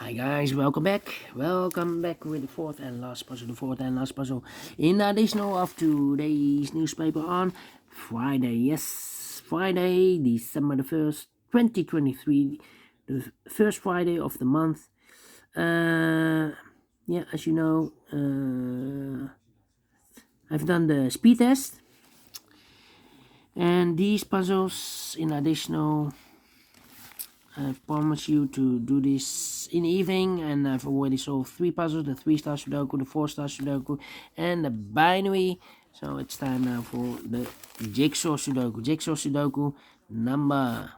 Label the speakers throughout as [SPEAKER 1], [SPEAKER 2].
[SPEAKER 1] Hi guys, welcome back. Welcome back with the fourth and last puzzle. In additional of today's newspaper on Friday. Yes, Friday, December the 1st, 2023. The first Friday of the month. Yeah, as you know, I've done the speed test. And these puzzles in additional, I promise you to do this in the evening, and I've already solved 3 puzzles, the 3-star Sudoku, the 4-star Sudoku, and the binary. So it's time now for the Jigsaw Sudoku. Jigsaw Sudoku number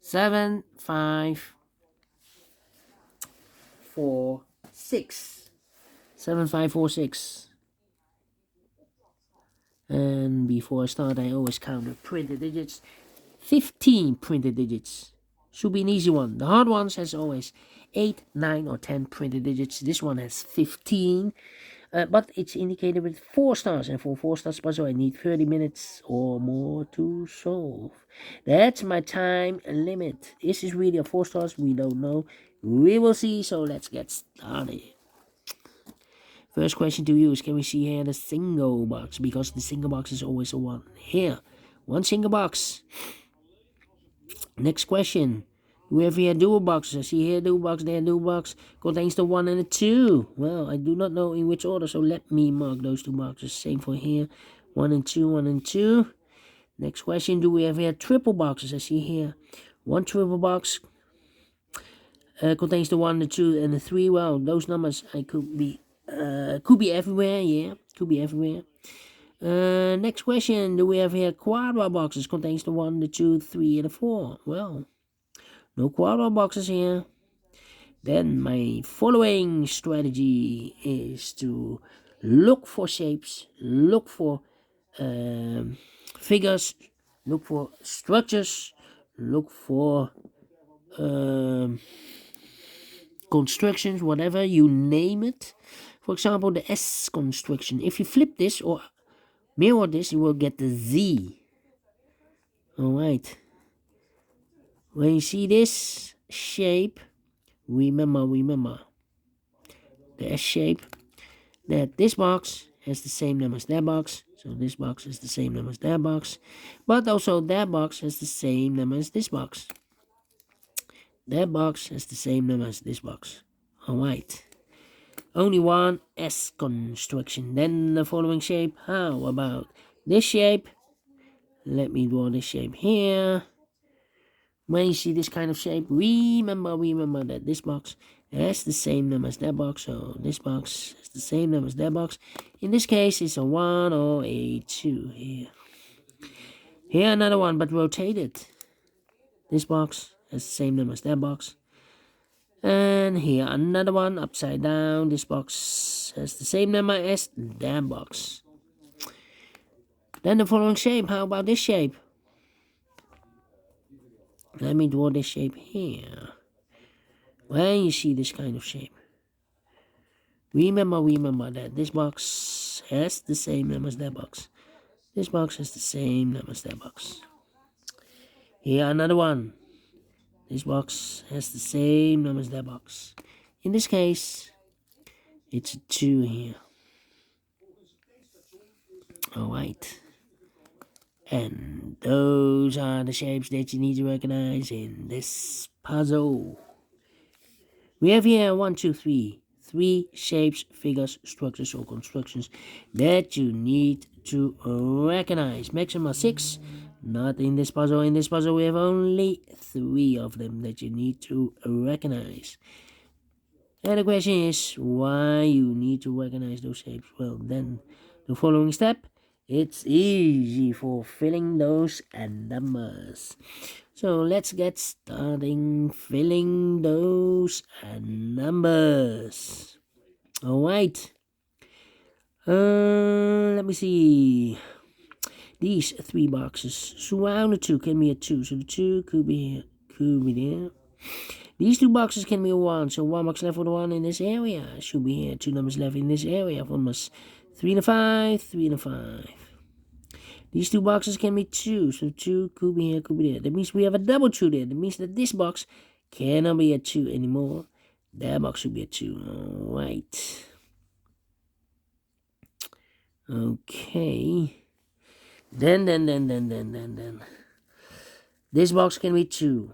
[SPEAKER 1] 7546. 7546. And before I start, I always count the printed digits. 15 printed digits. Should be an easy one. The hard ones has always 8, 9 or 10 printed digits. This one has 15. But it's indicated with 4 stars. And for 4 stars puzzle I need 30 minutes or more to solve. That's my time limit. Is this really a 4 stars? We don't know. We will see. So let's get started. First question to you is, can we see here the single box? Because the single box is always a 1. Here, 1 single box. Next question. Do we have here dual boxes? I see here dual box, there dual box. Contains the 1 and the 2. Well, I do not know in which order, so let me mark those 2 boxes. Same for here. 1 and 2, 1 and 2. Next question. Do we have here triple boxes? I see here 1 triple box. Contains the 1, the 2, and the 3. Well, those numbers could be everywhere. Yeah, could be everywhere. Next question. Do we have here quadra boxes? Contains the 1, the 2, 3, and the 4. Well, no quadra boxes here. Then my following strategy is to look for shapes, look for figures, look for structures, look for constructions, whatever you name it. For example, the S construction. If you flip this or mirror this, you will get the Z. Alright. When you see this shape, remember the S shape, that this box has the same number as that box. So this box is the same number as that box. But also that box has the same number as this box. That box has the same number as this box. Alright. Only one S construction. Then the following shape. How about this shape? Let me draw this shape here. When you see this kind of shape, remember that this box has the same number as that box. So this box has the same number as that box. In this case, it's a 1 or a 2 here. Here another one, but rotated. This box has the same number as that box. And here another one upside down. This box has the same number as that box. Then the following shape. How about this shape? Let me draw this shape here. When you see this kind of shape, remember that this box has the same number as that box. This box has the same number as that box. Here another one. This box has the same number as that box. In this case, it's a 2 here. Alright. And those are the shapes that you need to recognize in this puzzle. We have here 1, 2, 3. 3 shapes, figures, structures, or constructions that you need to recognize. Maximum 6. Not in this puzzle. In this puzzle, we have only 3 of them that you need to recognize. And the question is, why you need to recognize those shapes? Well, then the following step, it's easy for filling those numbers. So let's get starting filling those numbers. Alright. Let me see. These 3 boxes surround the 2 can be a 2. So the 2 could be here, could be there. These 2 boxes can be a 1. So 1 box left for the 1 in this area. Should be here. 2 numbers left in this area. For numbers 3 and a 5, 3 and a 5. These 2 boxes can be 2. So 2 could be here, could be there. That means we have a double 2 there. That means that this box cannot be a 2 anymore. That box should be a 2. Alright. Okay. Then. This box can be 2.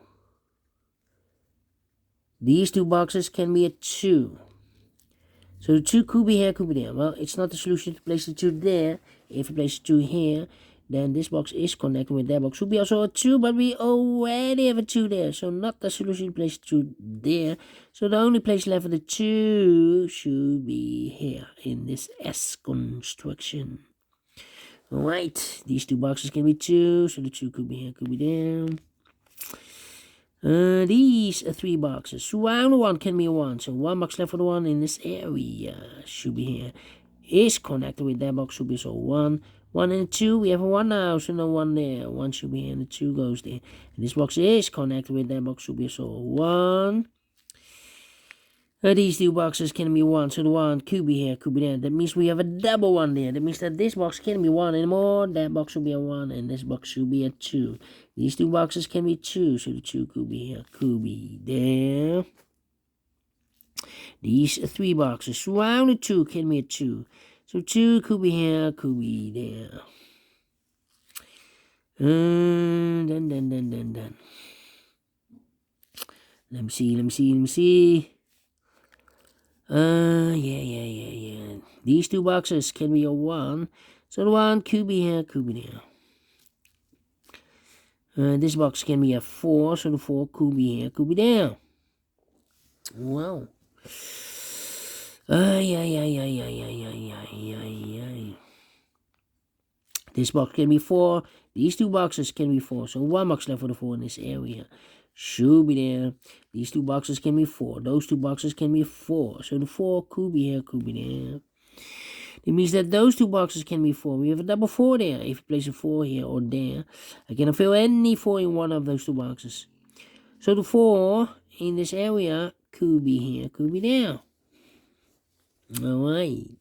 [SPEAKER 1] These 2 boxes can be a 2. So the 2 could be here, could be there. Well, it's not the solution to place the 2 there. If you place the 2 here, then this box is connected with that box. Should be also a 2, but we already have a 2 there. So not the solution to place the 2 there. So the only place left for the 2 should be here in this S construction. Alright, these 2 boxes can be 2. So the 2 could be here, could be there. These are 3 boxes. So round 1 can be a 1. So 1 box left for the 1 in this area should be here. Is connected with that box, should be so 1. 1 and 2, we have a 1 now, so no 1 there. 1 should be here and the 2 goes there. And this box is connected with that box, should be so 1. These 2 boxes can be 1, so the 1 could be here, could be there. That means we have a double 1 there. That means that this box can't be 1 anymore. That box should be a 1, and this box should be a 2. These 2 boxes can be 2, so the 2 could be here, could be there. These 3 boxes, round the 2 can be a 2. So 2 could be here, could be there. Then. Let me see. Yeah. These 2 boxes can be a 1. So the 1 could be here, could be there. This box can be a 4, so the 4 could be here, could be there. Wow. This box can be 4. These 2 boxes can be 4. So 1 box left for the 4 in this area. Should be there. These 2 boxes can be 4. Those 2 boxes can be 4. So the 4 could be here, could be there. It means that those 2 boxes can be 4. We have a double 4 there. If you place a 4 here or there, I cannot fill any 4 in one of those 2 boxes. So the 4 in this area could be here, could be there. Alright.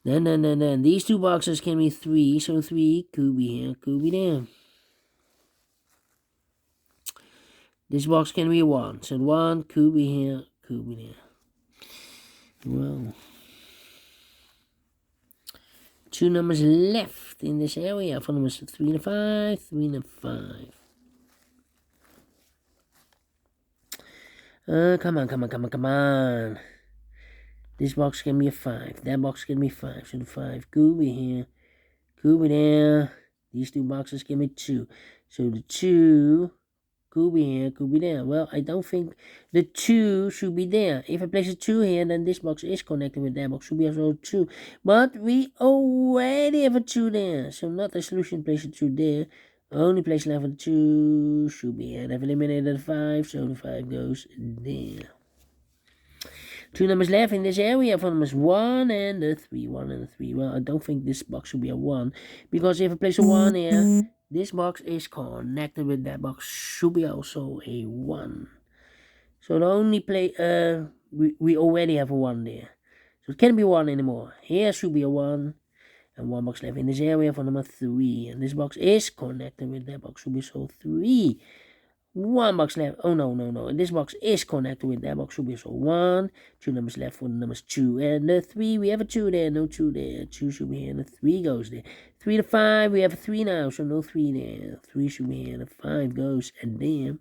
[SPEAKER 1] Then. These 2 boxes can be 3. So 3 could be here, could be there. This box can be 1. So 1 could be here, could be there. Well. 2 numbers left in this area. For numbers 3 and 5, 3 and 5. Come on. This box can be a 5. That box can be 5. So the 5 could be here, could be there. These 2 boxes can be 2. So the 2 could be here, could be there. Well, I don't think the 2 should be there. If I place a 2 here, then this box is connected with that box. Should be also 2. But we already have a 2 there. So not the solution, place a 2 there. Only place left for the 2 should be here. I've eliminated the 5, so the 5 goes there. 2 numbers left in this area for numbers 1 and the 3. 1 and the 3. Well, I don't think this box should be a 1. Because if I place a 1 here, this box is connected with that box. Should be also a 1. So the only play, we already have a 1 there. So it can't be 1 anymore. Here should be a 1. And 1 box left in this area for number 3. And this box is connected with that box. Should be so 3. 1 box left. Oh, no. This box is connected with that box. Should be so 1. 2 numbers left for the numbers 2 and the 3. We have a 2 there. No 2 there. 2 should be here and the 3 goes there. 3 to 5. We have a 3 now. So no 3 there. 3 should be here and the 5 goes and there.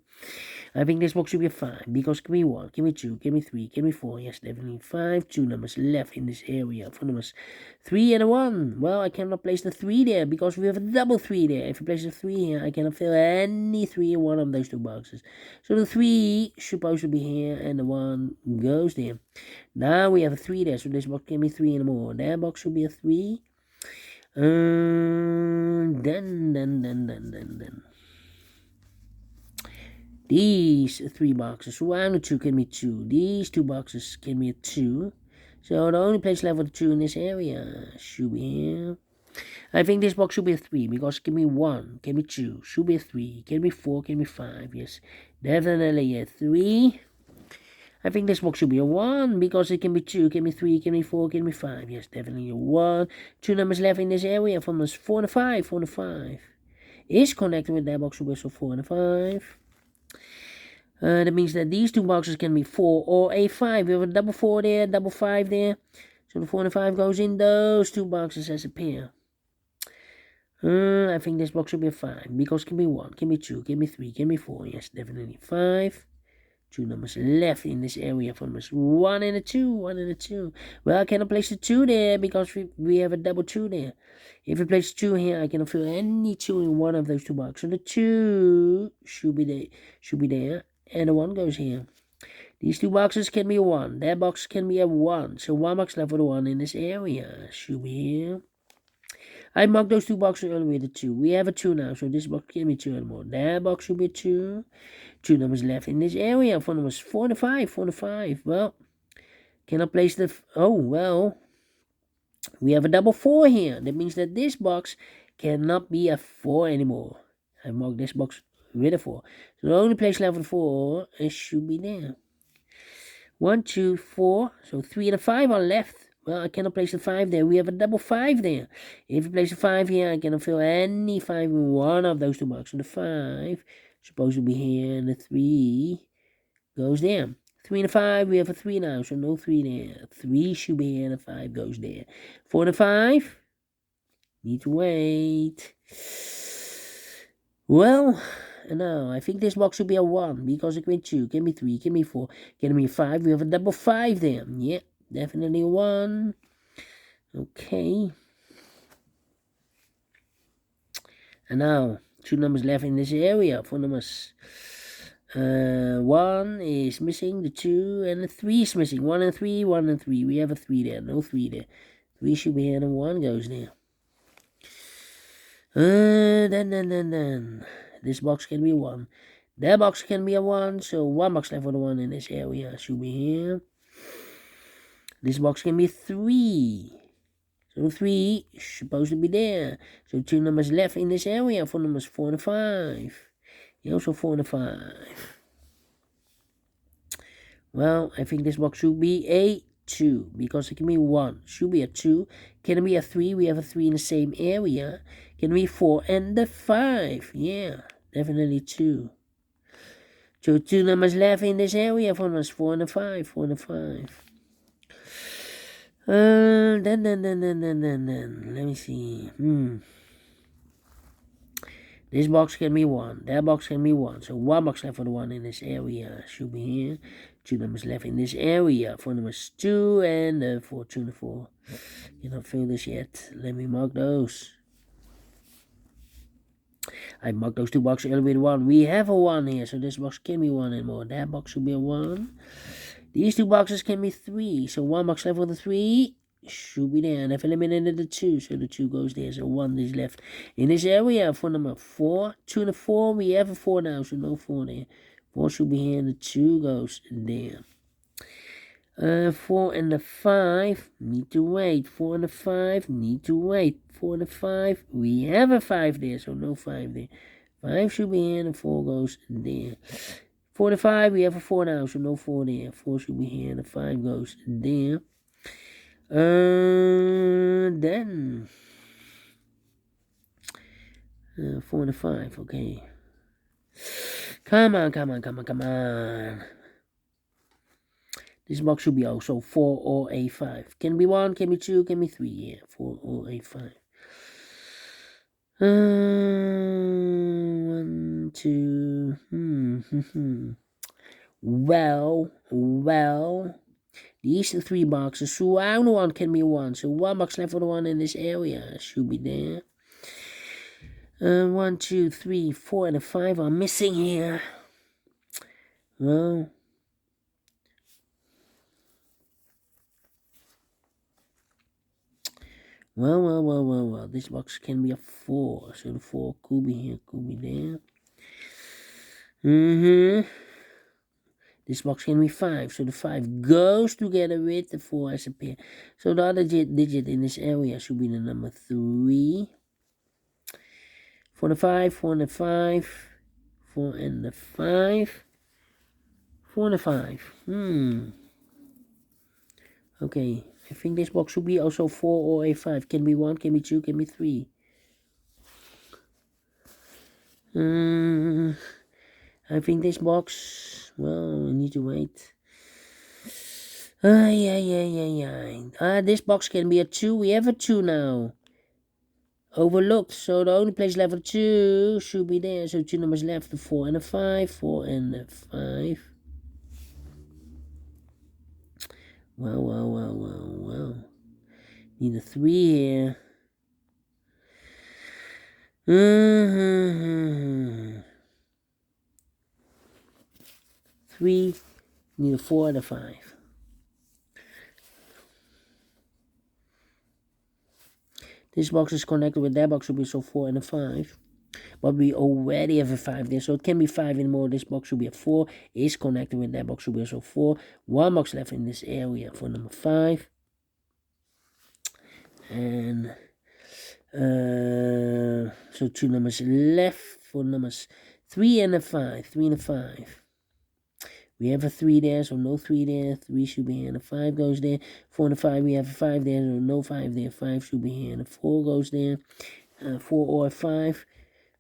[SPEAKER 1] I think this box should be a 5. Because give me 1. Give me 2. Give me 3. Give me 4. Yes, definitely 5. 2 numbers left in this area for numbers 3 and a 1. Well, I cannot place the 3 there because we have a double 3 there. If I place the 3 here, I cannot fill any 3 in one of those 2 boxes. So the 3 supposed to be here and the 1 goes there. Now we have a 3 there. So this box can be 3 and more. That box should be a 3. Then. These 3 boxes, 1 and 2 can be 2. These 2 boxes can be a 2. So the only place left for the 2 in this area should be here. I think this box should be a 3 because it can be 1, can be 2, should be a 3, can be 4, can be 5. Yes, definitely a 3. I think this box should be a 1 because it can be 2, can be 3, can be 4, can be 5. Yes, definitely a 1. 2 numbers left in this area from us 4 and 5. 4 and 5 is connected with that box, should be so 4 and 5. That means that these two boxes can be 4 or a 5. We have a double 4 there, double 5 there. So the 4 and the 5 goes in those two boxes as a pair. I think this box should be a 5, because can be 1, can be 2, can be 3, can be 4. Yes, definitely 5. Two numbers left in this area for numbers 1 and a 2, 1 and a 2. Well, I cannot place the 2 there because we have a double 2 there. If we place 2 here, I cannot fill any 2 in one of those two boxes. So the 2 should be there, and the 1 goes here. These two boxes can be a 1. That box can be a 1. So 1 box left for the 1 in this area. Should be here. I marked those two boxes earlier with a 2. We have a 2 now, so this box can be 2 anymore. That box should be a 2. 2 numbers left in this area for numbers 4 and 5. 4 and 5. Well, can I place the... Oh, well. We have a double 4 here. That means that this box cannot be a 4 anymore. I marked this box with a 4. So the only place left for 4 should be there. 1, 2, 4. So 3 and a 5 are left. Well, I cannot place the 5 there. We have a double 5 there. If you place the 5 here, I cannot fill any 5 in one of those two boxes. So the 5 supposed to be here, and the 3 goes there. 3 and a 5, we have a 3 now, so no 3 there. 3 should be here, and a 5 goes there. 4 and a 5, need to wait. Well, now I think this box should be a 1, because it can be 2, can be 3, can be 4, can be 5. We have a double 5 there. Yeah, definitely a 1. Okay. And now, 2 numbers left in this area for numbers. 1 is missing, the 2 and the 3 is missing. 1 and 3, 1 and 3. We have a 3 there, no 3 there. 3 should be here, and 1 goes there. Then. This box can be 1. That box can be a 1, so 1 box left for the 1 in this area should be here. This box can be 3. So 3 is supposed to be there. So 2 numbers left in this area for numbers 4 and 5. Yeah, also 4 and 5. Well, I think this box should be a 2, because it can be 1. Should be a 2. Can it be a 3? We have a 3 in the same area. Can it be 4 and the 5? Yeah, definitely 2. So 2 numbers left in this area for numbers 4 and 5. 4 and 5. Then. Let me see. This box can be 1. That box can be 1. So 1 box left for the 1 in this area should be here. 2 numbers left in this area for numbers 2 and 4. 2 and 4. Cannot fill this yet. Let me mark those. I marked those two boxes earlier with 1. We have a 1 here, so this box can be 1 anymore. That box should be a 1. These two boxes can be 3. So 1 box left for the 3 should be there. And I've eliminated the 2, so the 2 goes there. So 1 is left in this area for number 4. 2 and a 4. We have a 4 now, so no 4 there. 4 should be here, and the 2 goes there. 4 and the 5 need to wait. 4 and the 5 need to wait. 4 and the 5, we have a 5 there, so no 5 there. 5 should be here, and the 4 goes there. 4 and 5, we have a 4 now, so no 4 there. 4 should be here, and the 5 goes there. Then 4 and a 5, okay. Come on. This box should be also 4 or a 5. Can be 1, can be 2, can be 3. Yeah, 4 or a 5. 1, 2. Well. These 3 boxes. So I only 1 can be 1. So 1 box left for the 1 in this area should be there. 1, 2, 3, 4, and a 5 are missing here. Well. This box can be a 4. So the 4 could be here, could be there. This box can be 5. So the 5 goes together with the 4 as a pair. So the other digit in this area should be the number 3. 4 and a 5, 4 and a 5. 4 and a 5. 4 and a 5. Okay. I think this box should be also 4 or a 5. Can be 1, can be 2, can be 3. I think this box, well, I need to wait. This box can be a 2. We have a 2 now. Overlooked, so the only place level 2 should be there. So 2 numbers left, the 4 and a 5. 4 and a 5. Well. Need a 3 here. 3. Need a 4 and a 5. This box is connected with that box, should be so 4 and a 5. But we already have a 5 there, so it can be 5 anymore. This box should be a 4. Is connected with that box, should be also 4. 1 box left in this area for number 5. And so 2 numbers left for numbers 3 and a 5. 3 and a 5. We have a 3 there, so no 3 there. 3 should be here, and a 5 goes there. 4 and a 5, we have a 5 there, so no 5 there. 5 should be here, and a 4 goes there. 4 or 5.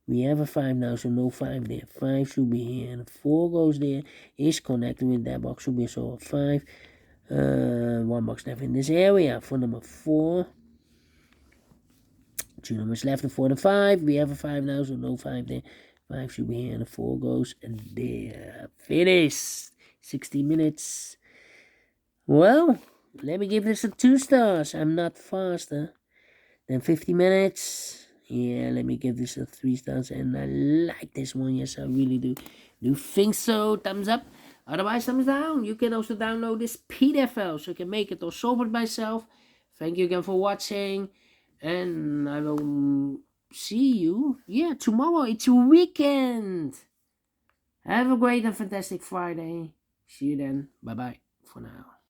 [SPEAKER 1] We have a 5 now, so no 5 there. 5 should be here, and a 4 goes there. Is connected with that box, should be so a 5. 1 box left in this area for number 4. 2 numbers left, and 4 and a 5. We have a 5 now, so no 5 there. 5 should be here, and a 4 goes there. Finish. 60 minutes. Well, let me give this a 2 stars. I'm not faster than 50 minutes. Yeah, let me give this a 3 stars. And I like this one. Yes, I really do. Do think so. Thumbs up. Otherwise, thumbs down. You can also download this PDF file, so you can make it or solve it by yourself. Thank you again for watching. And I will see you, tomorrow. It's a weekend. Have a great and fantastic Friday. See you then. Bye-bye for now.